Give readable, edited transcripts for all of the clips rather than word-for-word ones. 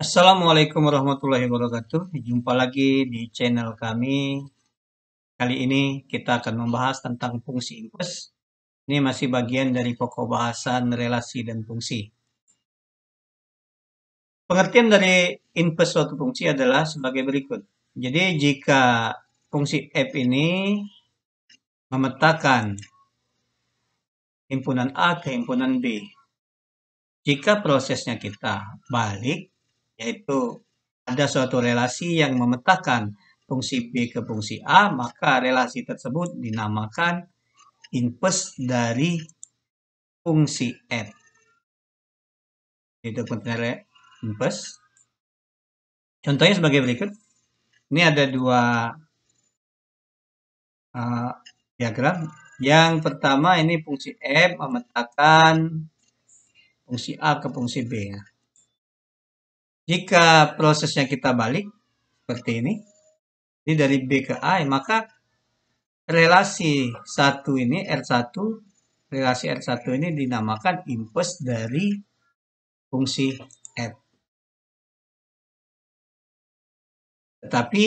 Assalamualaikum warahmatullahi wabarakatuh. Jumpa lagi di channel kami. Kali ini kita akan membahas tentang fungsi inverse. Ini masih bagian dari pokok bahasan relasi dan fungsi. Pengertian dari inverse suatu fungsi adalah sebagai berikut. Jadi jika fungsi f ini memetakan himpunan A ke himpunan B. Jika prosesnya kita balik, yaitu ada suatu relasi yang memetakan fungsi B ke fungsi A, maka relasi tersebut dinamakan inverse dari fungsi f. Itu pengertian inverse. Contohnya sebagai berikut. Ini ada dua diagram. Yang pertama ini fungsi f memetakan fungsi A ke fungsi B. Jika prosesnya kita balik seperti ini dari B ke A, maka relasi 1 ini R1, relasi R1 ini dinamakan inverse dari fungsi f. Tetapi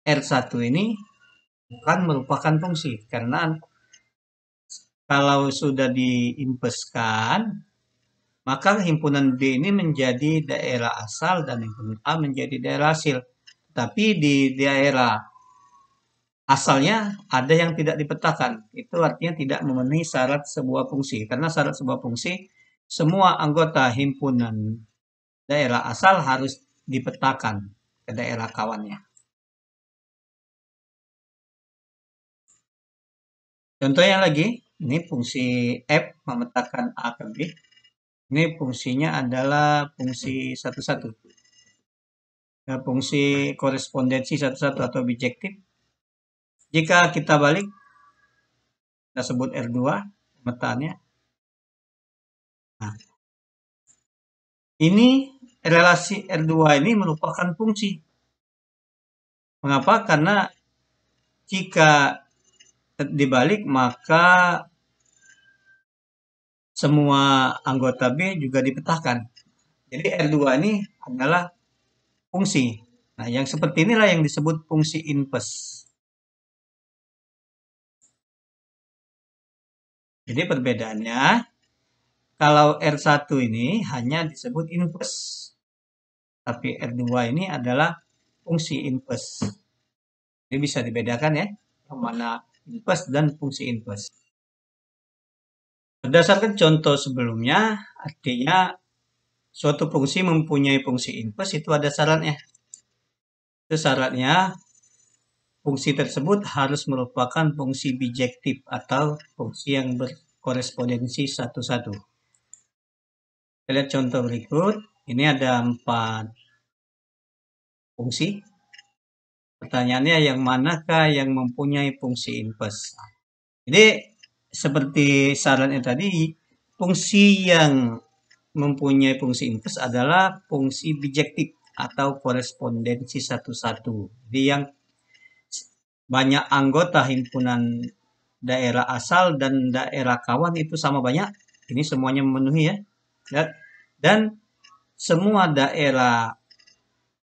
R1 ini bukan merupakan fungsi, karena kalau sudah diinverskan, maka himpunan B ini menjadi daerah asal dan himpunan A menjadi daerah hasil. Tapi di daerah asalnya ada yang tidak dipetakan. Itu artinya tidak memenuhi syarat sebuah fungsi. Karena syarat sebuah fungsi, semua anggota himpunan daerah asal harus dipetakan ke daerah kawannya. Contohnya lagi, ini fungsi f memetakan A ke B. Ini fungsinya adalah fungsi satu-satu. Ya, fungsi korespondensi satu-satu atau bijektif. Jika kita balik, kita sebut R2 pemetaannya. Nah, ini relasi R2 ini merupakan fungsi. Mengapa? Karena jika dibalik, maka semua anggota B juga dipetakan. Jadi R2 ini adalah fungsi. Nah, yang seperti inilah yang disebut fungsi inverse. Jadi perbedaannya, kalau R1 ini hanya disebut inverse. Tapi R2 ini adalah fungsi inverse. Ini bisa dibedakan ya, yang mana inverse dan fungsi inverse. Berdasarkan contoh sebelumnya, artinya suatu fungsi mempunyai fungsi inverse itu ada syaratnya. Itu syaratnya fungsi tersebut harus merupakan fungsi bijektif atau fungsi yang berkorespondensi satu-satu. Kita lihat contoh berikut. Ini ada 4 fungsi. Pertanyaannya yang manakah yang mempunyai fungsi inverse? Jadi seperti syaratnya tadi, fungsi yang mempunyai fungsi inverse adalah fungsi bijektif atau korespondensi satu-satu. Jadi yang banyak anggota himpunan daerah asal dan daerah kawan itu sama banyak. Ini semuanya memenuhi ya. Dan semua daerah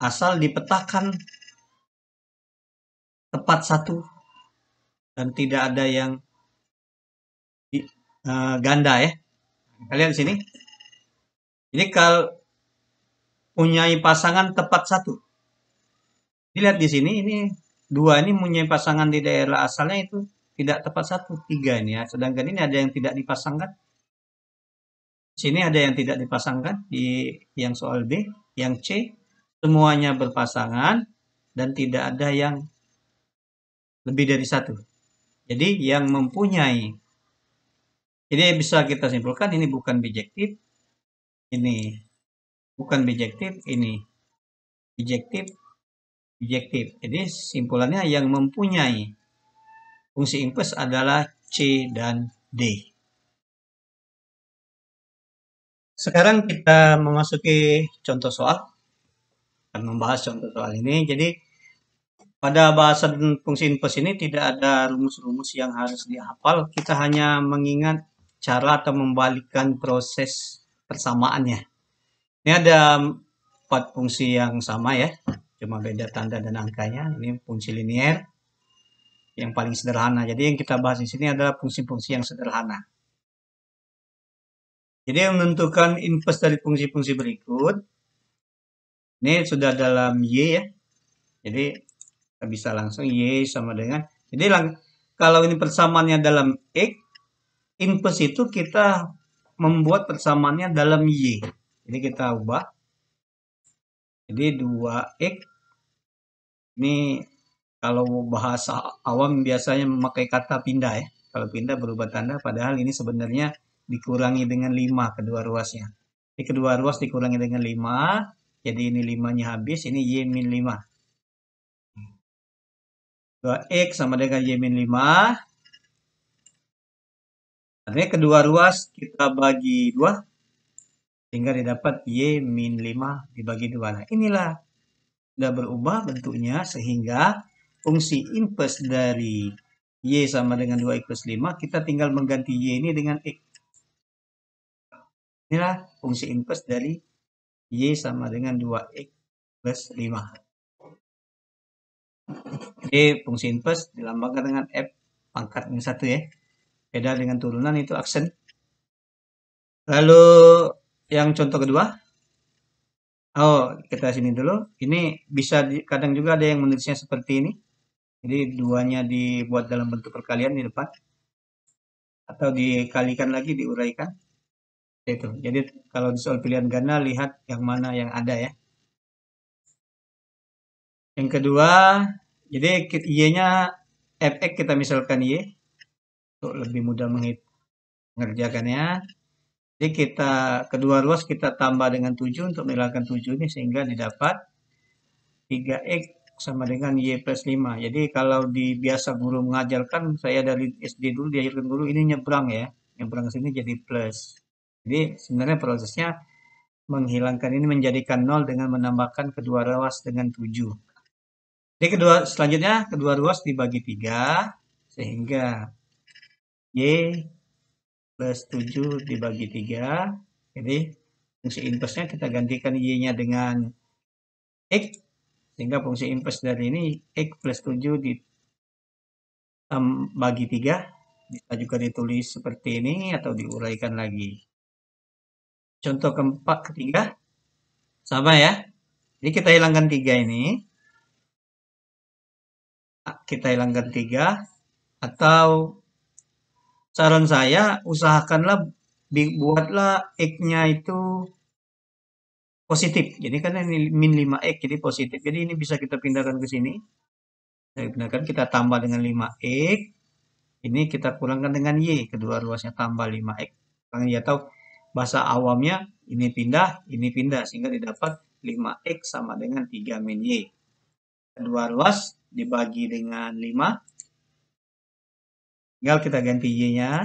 asal dipetakan tepat satu dan tidak ada yang ganda ya. Kalian di sini. Jadi kalau punya pasangan tepat satu. Dilihat di sini, ini 2 ini punya pasangan di daerah asalnya itu tidak tepat satu, 3 ini ya. Sedangkan ini ada yang tidak dipasangkan. Sini ada yang tidak dipasangkan di yang soal B, yang C semuanya berpasangan dan tidak ada yang lebih dari satu. Jadi yang mempunyai, jadi bisa kita simpulkan ini bukan bijektif, ini bukan bijektif, ini bijektif, bijektif. Jadi simpulannya yang mempunyai fungsi inverse adalah C dan D. Sekarang kita memasuki contoh soal. Akan membahas contoh soal ini. Jadi pada bahasan fungsi inverse ini tidak ada rumus-rumus yang harus dihafal. Kita hanya mengingat cara atau membalikkan proses persamaannya. Ini ada dapat fungsi yang sama ya, cuma beda tanda dan angkanya. Ini fungsi linier yang paling sederhana. Jadi yang kita bahas di sini adalah fungsi-fungsi yang sederhana. Jadi yang menentukan inverse dari fungsi-fungsi berikut, ini sudah dalam Y ya. Jadi kita bisa langsung Y sama dengan, jadi kalau ini persamaannya dalam X, inverse itu kita membuat persamaannya dalam Y. Jadi kita ubah. Jadi 2X, ini kalau bahasa awam biasanya memakai kata pindah ya. Kalau pindah berubah tanda, padahal ini sebenarnya dikurangi dengan 5 kedua ruasnya. Jadi kedua ruas dikurangi dengan 5, jadi ini 5-nya habis, ini Y min 5. 2X sama dengan Y min 5. Artinya kedua ruas kita bagi 2, sehingga didapat Y min 5 dibagi 2. Nah inilah sudah berubah bentuknya, sehingga fungsi inverse dari Y sama dengan 2X plus 5, kita tinggal mengganti Y ini dengan X. Inilah fungsi inverse dari Y sama dengan 2X plus 5. Jadi fungsi inverse dilambangkan dengan F pangkat min 1 ya. Beda dengan turunan itu aksen. Lalu yang contoh kedua. Oh, kita sini dulu. Ini bisa kadang juga ada yang menulisnya seperti ini. Jadi duanya dibuat dalam bentuk perkalian di depan. Atau dikalikan lagi, diuraikan. Itu. Jadi kalau di soal pilihan ganda, lihat yang mana yang ada ya. Yang kedua, jadi Y-nya fx kita misalkan Y. Untuk lebih mudah mengerjakannya. Jadi kita kedua ruas kita tambah dengan 7 untuk menghilangkan 7 ini, sehingga didapat 3X sama dengan Y plus 5. Jadi kalau biasa guru mengajarkan, saya dari SD dulu diajarkan guru ini nyebrang ya. Nyebrang sini jadi plus. Jadi sebenarnya prosesnya menghilangkan ini menjadikan 0 dengan menambahkan kedua ruas dengan 7. Jadi selanjutnya kedua ruas dibagi 3, sehingga Y plus 7 dibagi 3. Jadi fungsi inverse-nya kita gantikan Y-nya dengan X, sehingga fungsi inverse dari ini X plus 7 bagi 3. Bisa juga ditulis seperti ini atau diuraikan lagi. Contoh ketiga. Sama ya. Jadi kita hilangkan 3 ini. Kita hilangkan 3. Atau saran saya, usahakanlah buatlah X-nya itu positif. Jadi kan ini min 5X, jadi positif. Jadi ini bisa kita pindahkan ke sini. Kita tambah dengan 5X. Ini kita kurangkan dengan Y. Kedua ruasnya tambah 5X. Karena dia tahu bahasa awamnya ini pindah. Sehingga didapat 5X sama dengan 3 min Y. Kedua ruas dibagi dengan 5. Tinggal kita ganti Y-nya.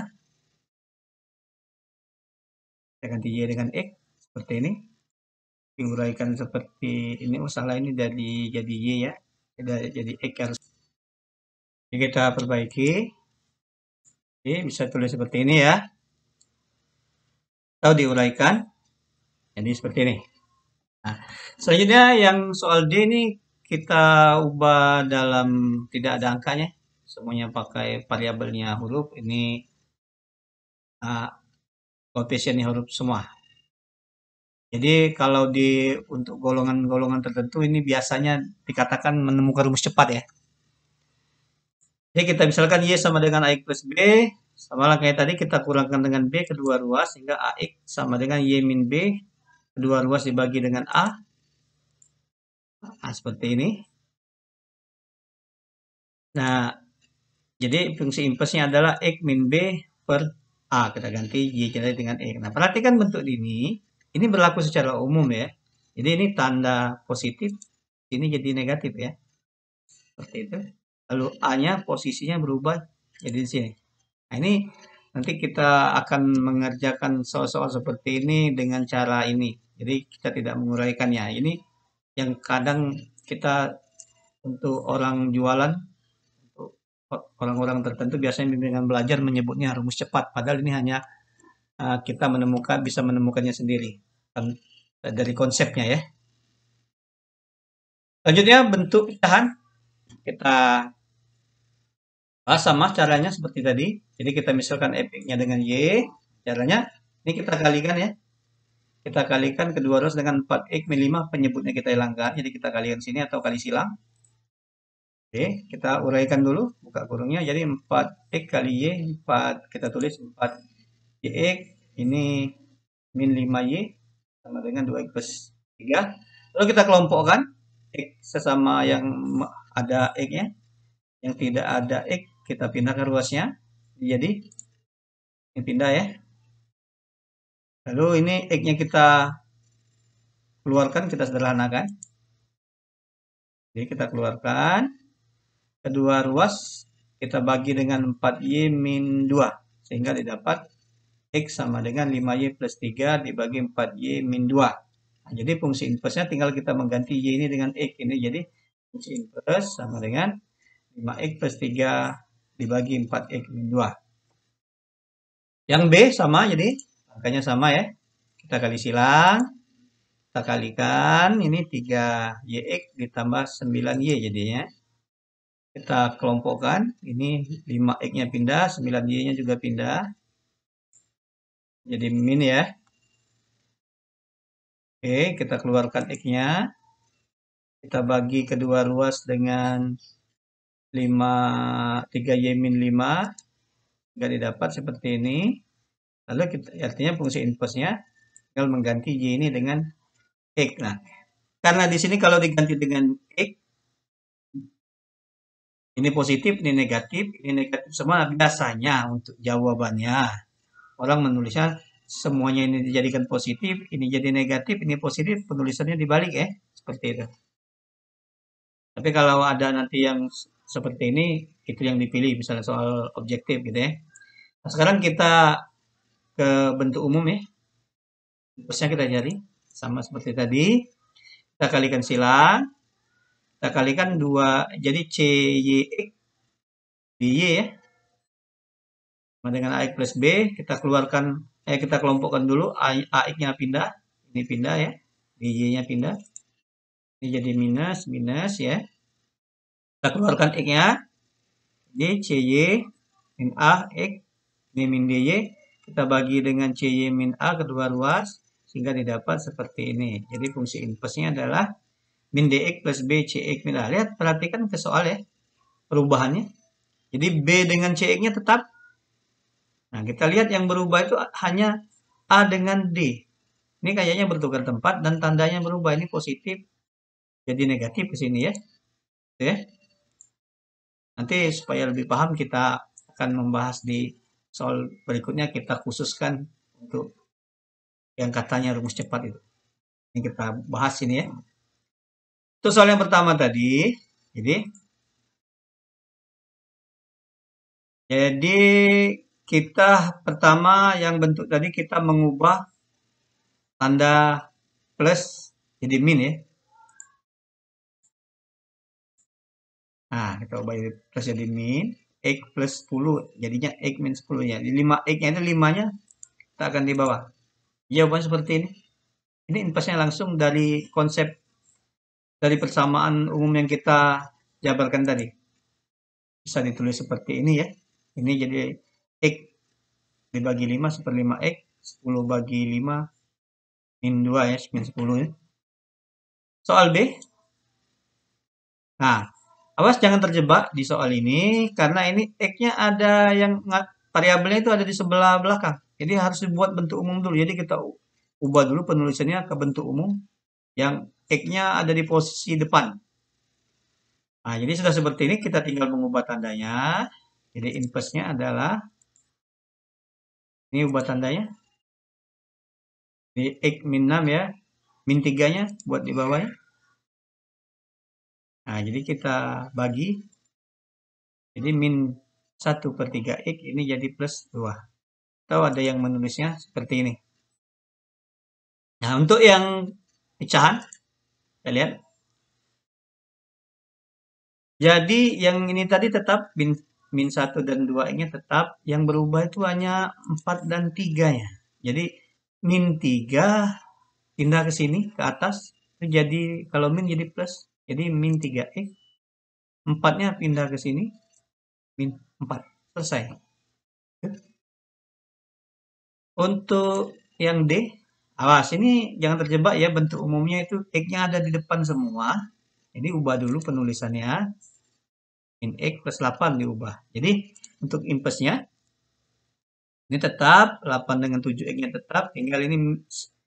Kita ganti Y dengan X. Seperti ini. Diuraikan seperti ini. Salah ini jadi Y ya. Jadi X harus. Jadi kita perbaiki. Oke, bisa tulis seperti ini ya. Atau diuraikan. Jadi seperti ini. Nah, selanjutnya yang soal D ini kita ubah dalam tidak ada angkanya. Semuanya pakai variabelnya huruf. Ini koefisiennya huruf semua. Jadi kalau untuk golongan-golongan tertentu ini biasanya dikatakan menemukan rumus cepat ya. Jadi kita misalkan Y sama dengan AX plus B. Sama lah kayak tadi, kita kurangkan dengan B kedua ruas, sehingga AX sama dengan Y min B. Kedua ruas dibagi dengan A. Nah, seperti ini. Nah, jadi fungsi inverse-nya adalah X min B per A. Kita ganti Y jadi dengan E. Nah, perhatikan bentuk ini. Ini berlaku secara umum ya. Jadi ini tanda positif, ini jadi negatif ya. Seperti itu. Lalu A-nya posisinya berubah jadi di sini. Nah, ini nanti kita akan mengerjakan soal-soal seperti ini dengan cara ini. Jadi kita tidak menguraikannya. Ini yang kadang kita untuk orang jualan, untuk orang-orang tertentu biasanya dengan belajar menyebutnya rumus cepat. Padahal ini hanya kita bisa menemukannya sendiri. Dari konsepnya ya. Selanjutnya bentuk pecahan. Kita sama caranya seperti tadi. Jadi kita misalkan f(x)-nya dengan y. Caranya, ini kita kalikan ya. Kita kalikan kedua ruas dengan 4x min 5. Penyebutnya kita hilangkan. Jadi kita kalikan sini atau kali silang. Oke, kita uraikan dulu. Buka kurungnya. Jadi 4x kali y. 4. Kita tulis 4yx. Ini min 5y. Sama dengan 2x plus 3. Lalu kita kelompokkan. X sesama yang ada x-nya. Yang tidak ada x, kita pindah ke ruasnya. Jadi, ini pindah ya. Lalu ini x-nya kita keluarkan, kita sederhanakan. Jadi kita keluarkan. Kedua ruas, kita bagi dengan 4y min 2. Sehingga didapat x sama dengan 5y plus 3 dibagi 4y min 2. Nah, jadi fungsi inversnya tinggal kita mengganti y ini dengan x. Ini jadi fungsi inverse sama dengan 5x plus 3 dibagi 4x min 2. Yang B sama, jadi angkanya sama ya. Kita kali silang. Kita kalikan. Ini 3yx ditambah 9y jadinya. Kita kelompokkan. Ini 5x-nya pindah, 9y-nya juga pindah. Jadi min ya. Oke, kita keluarkan x-nya. Kita bagi kedua ruas dengan 3y min 5. Nggak didapat seperti ini. Lalu kita, artinya fungsi inverse-nya tinggal mengganti y ini dengan x. Nah, karena di sini kalau diganti dengan x, ini positif, ini negatif semua. Biasanya untuk jawabannya orang menulisnya semuanya ini dijadikan positif, ini jadi negatif, ini positif, penulisannya dibalik ya, seperti itu. Tapi kalau ada nanti yang seperti ini, itu yang dipilih, misalnya soal objektif gitu ya. Nah, sekarang kita ke bentuk umum ya. Terusnya kita cari, sama seperti tadi. Kita kalikan silang. Kita kalikan 2, jadi CYX di Y ya. Sama dengan AX plus B, kita keluarkan, kita kelompokkan dulu, AX-nya pindah, ini pindah ya. Di Y-nya pindah. Ini jadi minus, minus ya. Kita keluarkan X-nya. Jadi CY min A, X, ini min DY. Kita bagi dengan CY min A kedua ruas, sehingga didapat seperti ini. Jadi fungsi inverse-nya adalah min DX plus B CX min A. Lihat, perhatikan ke soal ya, perubahannya. Jadi B dengan CX-nya tetap. Nah, kita lihat yang berubah itu hanya A dengan D. Ini kayaknya bertukar tempat dan tandanya berubah. Ini positif, jadi negatif ke sini ya. Oke. Nanti supaya lebih paham kita akan membahas di soal berikutnya, kita khususkan untuk yang katanya rumus cepat itu. Ini kita bahas ini ya. Itu soal yang pertama tadi. Jadi kita pertama yang bentuk tadi kita mengubah tanda plus jadi min ya. Nah, kita ubah plus jadi min. X plus 10. Jadinya X min 10 ya. Di 5X-nya itu 5-nya kita akan di bawah. Jawaban seperti ini. Ini inverse-nya langsung dari konsep dari persamaan umum yang kita jabarkan tadi. Bisa ditulis seperti ini ya. Ini jadi X dibagi 5 1/5X. 10 bagi 5 min 2 ya. Min 10 ya. Soal B. Nah, awas jangan terjebak di soal ini, karena ini X-nya ada yang variabelnya itu ada di sebelah belakang. Jadi harus dibuat bentuk umum dulu. Jadi kita ubah dulu penulisannya ke bentuk umum yang X-nya ada di posisi depan. Nah, jadi sudah seperti ini, kita tinggal mengubah tandanya. Jadi inverse-nya adalah, ini ubah tandanya. Di X min 6 ya. Min 3-nya buat di bawahnya. Nah, jadi kita bagi. Jadi min 1/3X ini jadi plus 2. Atau ada yang menulisnya seperti ini. Nah, untuk yang pecahan, kita lihat. Jadi yang ini tadi tetap min 1 dan 2-nya tetap. Yang berubah itu hanya 4 dan 3-nya. Jadi min 3 pindah ke sini, ke atas. Jadi kalau min jadi plus. Jadi min 3x. 4-nya pindah ke sini. Min 4. Selesai. Untuk yang D, awas ini jangan terjebak ya, bentuk umumnya itu X-nya ada di depan semua. Jadi ubah dulu penulisannya. Min X plus 8 diubah. Jadi untuk impulsnya ini tetap 8 dengan 7X-nya tetap, tinggal ini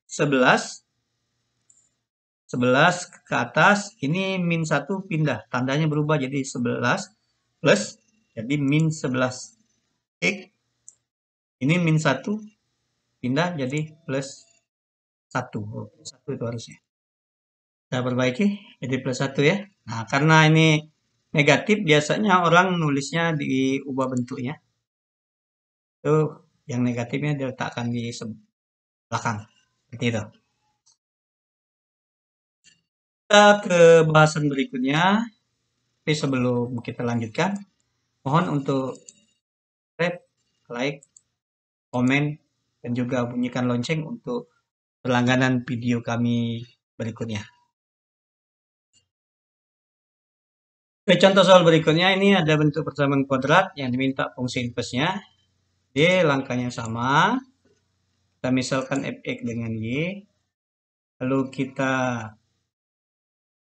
11 ke atas, ini min 1 pindah, tandanya berubah jadi 11 plus, jadi min 11X, ini min 1 pindah jadi plus 1. Oke, 1 itu harusnya. Kita perbaiki jadi plus 1 ya. Nah, karena ini negatif, biasanya orang nulisnya diubah bentuknya. Itu yang negatifnya diletakkan di belakang. Seperti itu. Kita ke bahasan berikutnya. Tapi sebelum kita lanjutkan, mohon untuk subscribe, like, komen, dan juga bunyikan lonceng untuk berlangganan video kami berikutnya. Oke, contoh soal berikutnya ini ada bentuk persamaan kuadrat yang diminta fungsi inversnya. D langkahnya sama. Kita misalkan fx dengan y. Lalu kita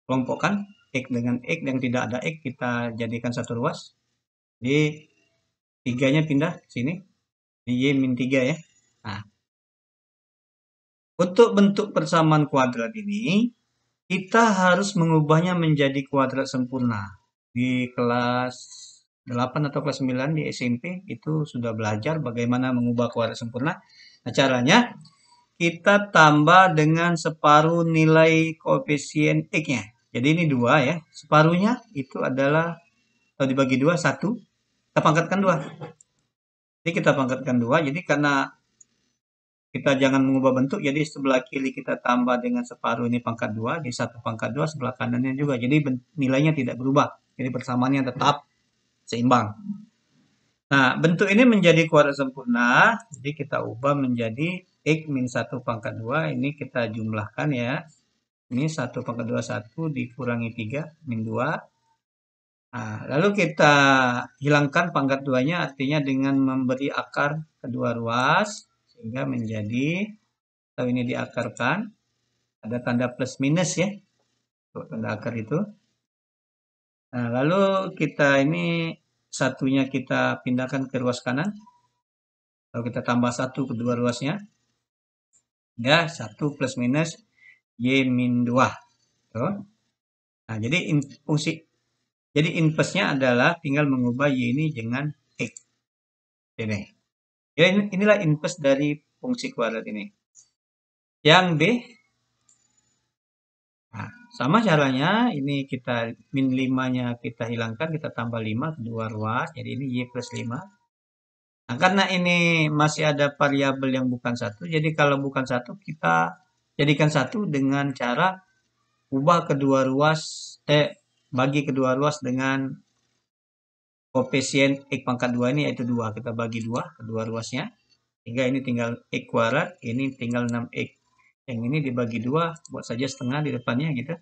kelompokkan x dengan x yang tidak ada x kita jadikan satu ruas. Jadi 3-nya pindah ke sini. Di y min 3 ya. Nah, untuk bentuk persamaan kuadrat ini, kita harus mengubahnya menjadi kuadrat sempurna. Di kelas 8 atau kelas 9 di SMP itu sudah belajar bagaimana mengubah kuadrat sempurna. Nah, caranya kita tambah dengan separuh nilai koefisien X-nya. Jadi ini 2 ya. Separuhnya itu adalah, kalau dibagi 2, 1. Kita pangkatkan 2. Jadi kita pangkatkan 2. Jadi karena kita jangan mengubah bentuk, jadi sebelah kiri kita tambah dengan separuh ini pangkat 2, di 1 pangkat 2, sebelah kanannya juga. Jadi nilainya tidak berubah. Jadi persamaannya tetap seimbang. Nah, bentuk ini menjadi kuadrat sempurna, jadi kita ubah menjadi X min 1 pangkat 2, ini kita jumlahkan ya. Ini 1 pangkat 2, 1 dikurangi 3, min 2. Nah, lalu kita hilangkan pangkat 2-nya, artinya dengan memberi akar kedua ruas, sehingga menjadi, atau ini diakarkan, ada tanda plus minus ya, untuk tanda akar itu. Nah, lalu kita ini satunya kita pindahkan ke ruas kanan. Lalu kita tambah 1 kedua ruasnya. Ya, 1 plus minus y min 2. Tuh. Nah, jadi fungsi, jadi inversnya adalah tinggal mengubah y ini dengan x. Ini. Ya, inilah inverse dari fungsi kuadrat ini. Yang B, nah, sama caranya, ini kita min 5-nya kita hilangkan, kita tambah 5 kedua ruas, jadi ini y plus 5. Nah, karena ini masih ada variabel yang bukan 1, jadi kalau bukan 1, kita jadikan 1 dengan cara ubah kedua ruas, bagi kedua ruas dengan koefisien x pangkat 2 ini, yaitu 2. Kita bagi 2 kedua ruasnya, sehingga ini tinggal x kuadrat, ini tinggal 6x. Yang ini dibagi 2, buat saja setengah di depannya gitu.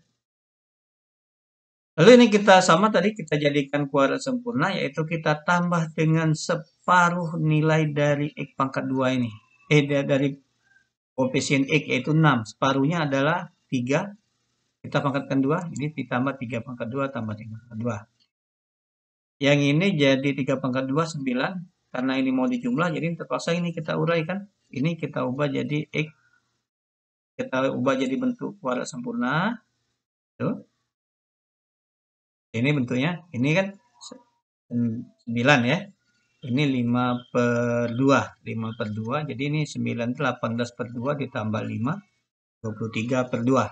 Lalu ini kita sama tadi, kita jadikan kuadrat sempurna, yaitu kita tambah dengan separuh nilai dari x pangkat 2 ini. Dari koefisien x, yaitu 6. Separuhnya adalah 3. Kita pangkatkan 2, jadi ditambah 3 pangkat 2 tambah 3 pangkat 2. Yang ini jadi 3 pangkat 2, 9. Karena ini mau dijumlah, jadi terpaksa ini kita uraikan. Ini kita ubah jadi x. Kita ubah jadi bentuk kuadrat sempurna. Tuh. Ini bentuknya, ini kan 9 ya. Ini 5 per 2. 5 per 2, jadi ini 9 itu 18 per 2 ditambah 5, 23 per 2.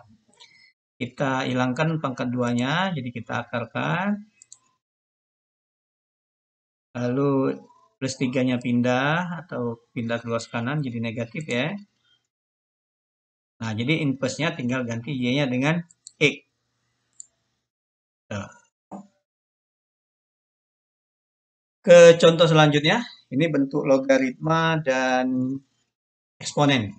Kita hilangkan pangkat 2-nya, jadi kita akarkan. Lalu plus 3-nya pindah, atau pindah ke luas kanan, jadi negatif ya. Nah, jadi inverse-nya tinggal ganti y-nya dengan x. Tuh. Ke contoh selanjutnya, ini bentuk logaritma dan eksponen.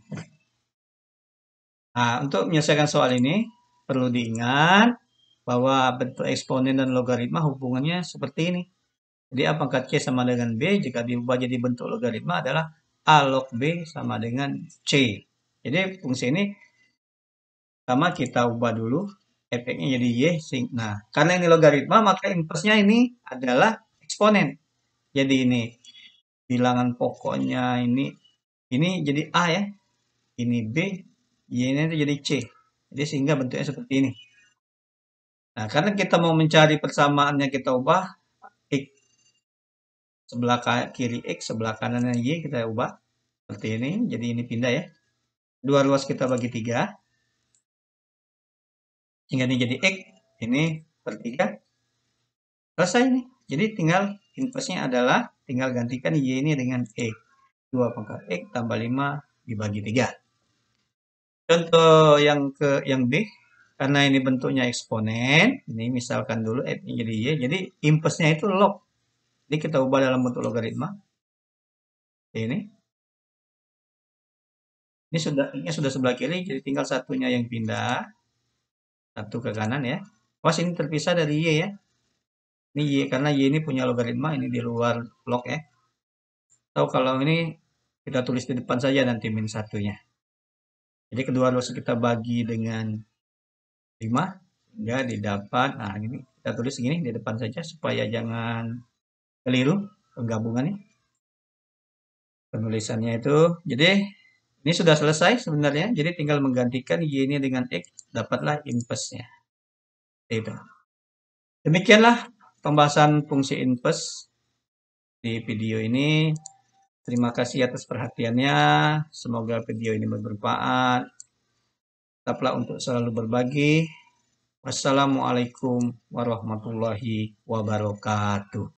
Nah, untuk menyelesaikan soal ini, perlu diingat, bahwa bentuk eksponen dan logaritma hubungannya seperti ini. Jadi A pangkat C sama dengan B, jika diubah jadi bentuk logaritma adalah A log B sama dengan C. Jadi fungsi ini pertama kita ubah dulu, efeknya jadi Y. Nah, karena ini logaritma, maka inversnya ini adalah eksponen. Jadi ini bilangan pokoknya ini jadi A ya, ini B, Y ini jadi C. Jadi sehingga bentuknya seperti ini. Nah, karena kita mau mencari persamaannya kita ubah, X sebelah kiri X, sebelah kanannya Y kita ubah. Seperti ini, jadi ini pindah ya. Dua ruas kita bagi 3. Sehingga ini jadi X, ini per 3. Selesai nih. Jadi tinggal inversnya adalah, tinggal gantikan Y ini dengan X. 2 pangkat X tambah 5 dibagi 3. Contoh yang B, karena ini bentuknya eksponen, ini misalkan dulu F-nya jadi Y, jadi inversnya itu log. Jadi kita ubah dalam bentuk logaritma. Ini sudah sebelah kiri, jadi tinggal satunya yang pindah. Satu ke kanan ya. Pas ini terpisah dari Y ya. Ini Y, karena Y ini punya logaritma, ini di luar log ya. Atau kalau ini kita tulis di depan saja nanti min satunya. Jadi kedua ruas kita bagi dengan 5, sehingga didapat, nah ini kita tulis segini di depan saja supaya jangan keliru penggabungannya. Penulisannya itu, jadi ini sudah selesai sebenarnya, jadi tinggal menggantikan Y ini dengan X, dapatlah inversnya. Itu. Demikianlah pembahasan fungsi inverse di video ini. Terima kasih atas perhatiannya. Semoga video ini bermanfaat. Tetaplah untuk selalu berbagi. Wassalamualaikum warahmatullahi wabarakatuh.